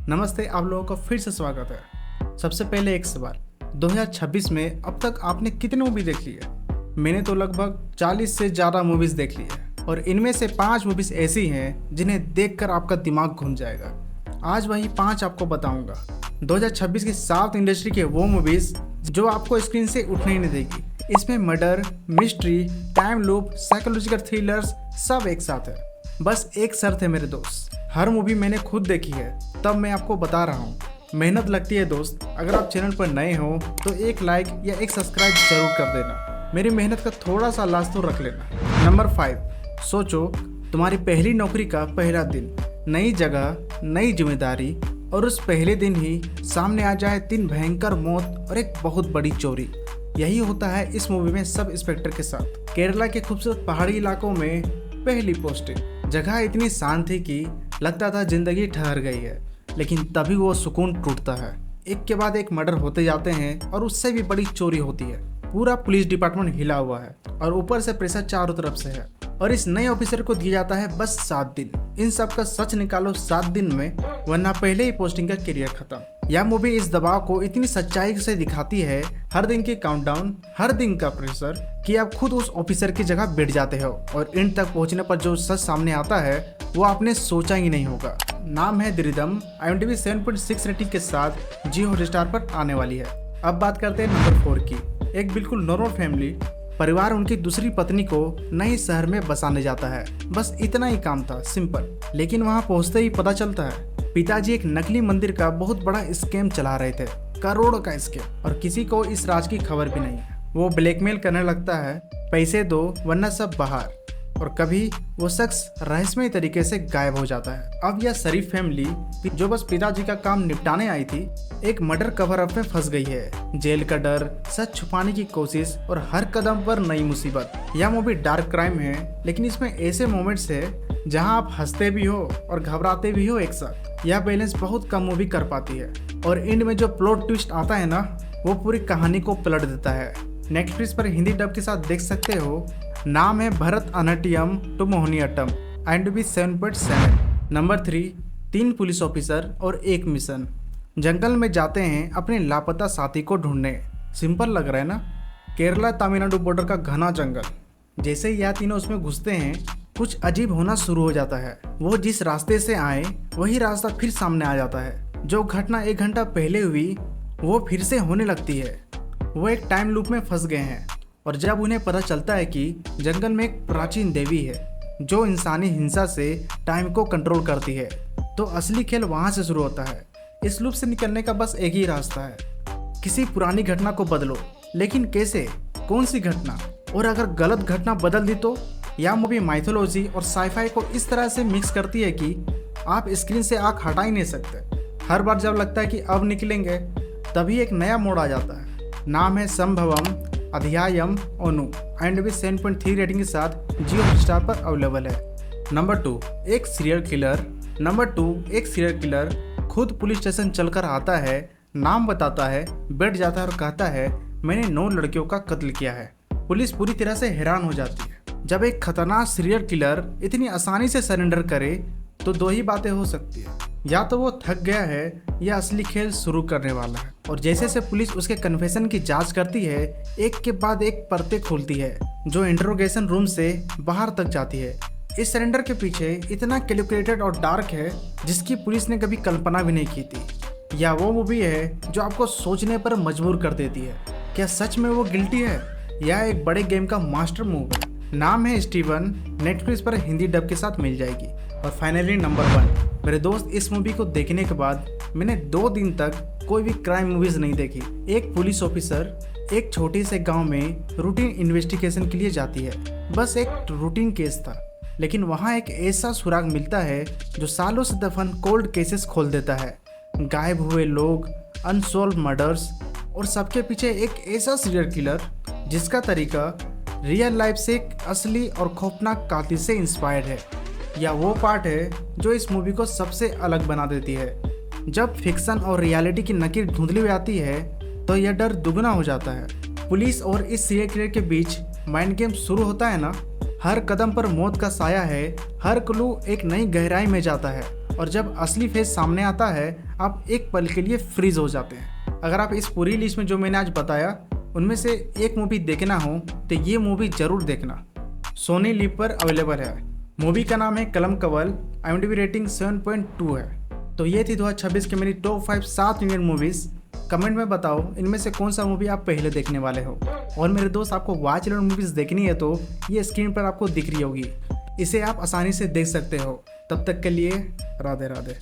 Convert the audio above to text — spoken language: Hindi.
नमस्ते, आप लोगों का फिर से स्वागत है। सबसे पहले एक सवाल, 2026 में अब तक आपने कितनी मूवी देख ली है? मैंने तो लगभग 40 से ज़्यादा मूवीज़ देख ली है और इनमें से 5 मूवीज़ ऐसी हैं जिन्हें देखकर आपका दिमाग घूम जाएगा। आज वही 5 आपको बताऊंगा। 2026 की साउथ इंडस्ट्री के वो मूवीज़ जो आपको स्क्रीन से उठने ही नहीं देगी। इसमें murder, mystery, time loop, psychological thrillers सब एक साथ है। बस एक शर्त है मेरे दोस्त, हर मूवी मैंने खुद देखी है तब मैं आपको बता रहा हूँ। मेहनत लगती है दोस्त। अगर आप चैनल पर नए हो तो एक लाइक या एक सब्सक्राइब जरूर कर देना। मेरी मेहनत का थोड़ा सा लाज तो रख लेना। नंबर 5, सोचो तुम्हारी पहली नौकरी का पहला दिन, नई जगह, नई जिम्मेदारी और उस पहले दिन ही सामने आ जाए 3 भयंकर मौत और एक बहुत बड़ी चोरी। यही होता है इस मूवी में सब इंस्पेक्टर के साथ। केरला के खूबसूरत पहाड़ी इलाकों में पहली पोस्टिंग। जगह इतनी शांत थी कि लगता था जिंदगी ठहर गई है, लेकिन तभी वो सुकून टूटता है। एक के बाद एक मर्डर होते जाते हैं और उससे भी बड़ी चोरी होती है। पूरा पुलिस डिपार्टमेंट हिला हुआ है और ऊपर से प्रेशर चारों तरफ से है और इस नए ऑफिसर को दिया जाता है बस 7 दिन। इन सब का सच निकालो 7 दिन में, वरना पहले ही पोस्टिंग का करियर खत्म। यह मूवी इस दबाव को इतनी सच्चाई से दिखाती है, हर दिन की काउंटडाउन, हर दिन का प्रेशर, कि आप खुद उस ऑफिसर की जगह बैठ जाते हो और एंड तक पहुंचने पर जो सच सामने आता है वो आपने सोचा ही नहीं होगा। नाम है द रिदम। IMDb 7.6 रेटिंग के साथ जियो हॉटस्टार पर आने वाली है। अब बात करते हैं नंबर 4 की। एक बिल्कुल नॉर्मल फैमिली परिवार उनकी दूसरी पत्नी को नए शहर में बसाने जाता है। बस इतना ही काम था, सिंपल। लेकिन वहां पहुंचते ही पता चलता है पिताजी एक नकली मंदिर का बहुत बड़ा स्कैम चला रहे थे, करोड़ों का स्कैम, और किसी को इस राज की खबर भी नहीं है। वो ब्लैकमेल करने लगता है, पैसे दो वरना सब बाहर, और कभी वो शख्स रहस्यमय तरीके से गायब हो जाता है। अब यह शरीफ फैमिली जो बस पिताजी का काम निपटाने आई थी, एक मर्डर कवर अप में फंस गई है। जेल का डर, सच छुपाने की कोशिश और हर कदम पर नई मुसीबत। यह मूवी डार्क क्राइम है, लेकिन इसमें ऐसे मोमेंट्स है जहां आप हंसते भी हो और घबराते भी हो एक साथ। यह बैलेंस बहुत कम मूवी कर पाती है और एंड में जो प्लॉट ट्विस्ट आता है ना, वो पूरी कहानी को पलट देता है। नेटफ्लिक्स पर हिंदी डब के साथ देख सकते हो। नाम है Bharatanatyam to Mohiniyattam. IMDb 7.7। Number 3, 3 police officer और एक मिशन। जंगल में जाते हैं अपने लापता साथी को ढूंढने। सिंपल लग रहा है ना? केरला तमिलनाडु बॉर्डर का घना जंगल। जैसे ही यह तीनों उसमें घुसते हैं, कुछ अजीब होना शुरू हो जाता है। वो जिस रास्ते से आए वही रास्ता फिर सामने आ जाता है। जो घटना 1 घंटा पहले हुई वो फिर से होने लगती है। वो एक टाइम लूप में फंस गए हैं और जब उन्हें पता चलता है कि जंगल में एक प्राचीन देवी है जो इंसानी हिंसा से टाइम को कंट्रोल करती है, तो असली खेल वहां से शुरू होता है। इस लूप से निकलने का बस एक ही रास्ता है, किसी पुरानी घटना को बदलो। लेकिन कैसे? कौन सी घटना? और अगर गलत घटना बदल दी तो? यह मूवी माइथोलॉजी और साईफाई को इस तरह से मिक्स करती है कि आप स्क्रीन से आँख हटा ही नहीं सकते। हर बार जब लगता है कि अब निकलेंगे, तभी एक नया मोड़ आ जाता है। नाम है संभवम अध्यायम ओनु। IMDb 7.3 रेटिंग के साथ जियो हॉटस्टार पर अवेलेबल है। नंबर 2, एक सीरियल किलर खुद पुलिस स्टेशन चलकर आता है, नाम बताता है, बैठ जाता है और कहता है मैंने 9 लड़कियों का कत्ल किया है। पुलिस पूरी तरह से हैरान हो जाती है। जब एक खतरनाक सीरियल किलर इतनी आसानी से सरेंडर करे तो 2 ही बातें हो सकती है, या तो वो थक गया है या असली खेल शुरू करने वाला है। और जैसे से पुलिस उसके कन्फेशन की जांच करती है, एक के बाद एक परतें खोलती है जो इंटरोगेशन रूम से बाहर तक जाती है। इस सरेंडर के पीछे इतना कैलकुलेटेड और डार्क है जिसकी पुलिस ने कभी कल्पना भी नहीं की थी। या वो मूवी है जो आपको सोचने पर मजबूर कर देती है, क्या सच में वो गिल्टी है या एक बड़े गेम का मास्टर मूव है। नाम है स्टीवन। नेटफ्लिक्स पर हिंदी डब के साथ मिल जाएगी। और फाइनली नंबर 1, मेरे दोस्त, इस मूवी को देखने के बाद मैंने 2 दिन तक कोई भी क्राइम मूवीज नहीं देखी। एक पुलिस ऑफिसर एक छोटे से गांव में रूटीन इन्वेस्टिगेशन के लिए जाती है। बस एक रूटीन केस था, लेकिन वहां एक ऐसा सुराग मिलता है जो सालों से दफन कोल्ड केसेस खोल देता है। गायब हुए लोग, अनसॉल्व मर्डर्स और सबके पीछे एक ऐसा सीरियल किलर जिसका तरीका रियल लाइफ से एक असली और खौफनाक कातिल से इंस्पायर्ड है। या वो पार्ट है जो इस मूवी को सबसे अलग बना देती है। जब फिक्शन और रियलिटी की नकीर धुंधली हुई आती है तो यह डर दुगना हो जाता है। पुलिस और इस सीरियल किलर के बीच माइंड गेम शुरू होता है ना। हर कदम पर मौत का साया है, हर क्लू एक नई गहराई में जाता है और जब असली फेस सामने आता है आप एक पल के लिए फ्रीज हो जाते हैं। अगर आप इस पूरी लिस्ट में जो मैंने आज बताया उनमें से एक मूवी देखना हो तो ये मूवी ज़रूर देखना। सोनी लिव पर अवेलेबल है। मूवी का नाम है कलम कवल। IMDb रेटिंग 7.2 है। तो ये थी 2026 की मेरी top 5 south Indian movies. Comment में बताओ इनमें से कौन सा मूवी आप पहले देखने वाले हो। और मेरे दोस्त, आपको वॉच एलोन मूवीज़ देखनी है तो ये स्क्रीन पर आपको दिख रही होगी, इसे आप आसानी से देख सकते हो। तब तक के लिए राधे राधे।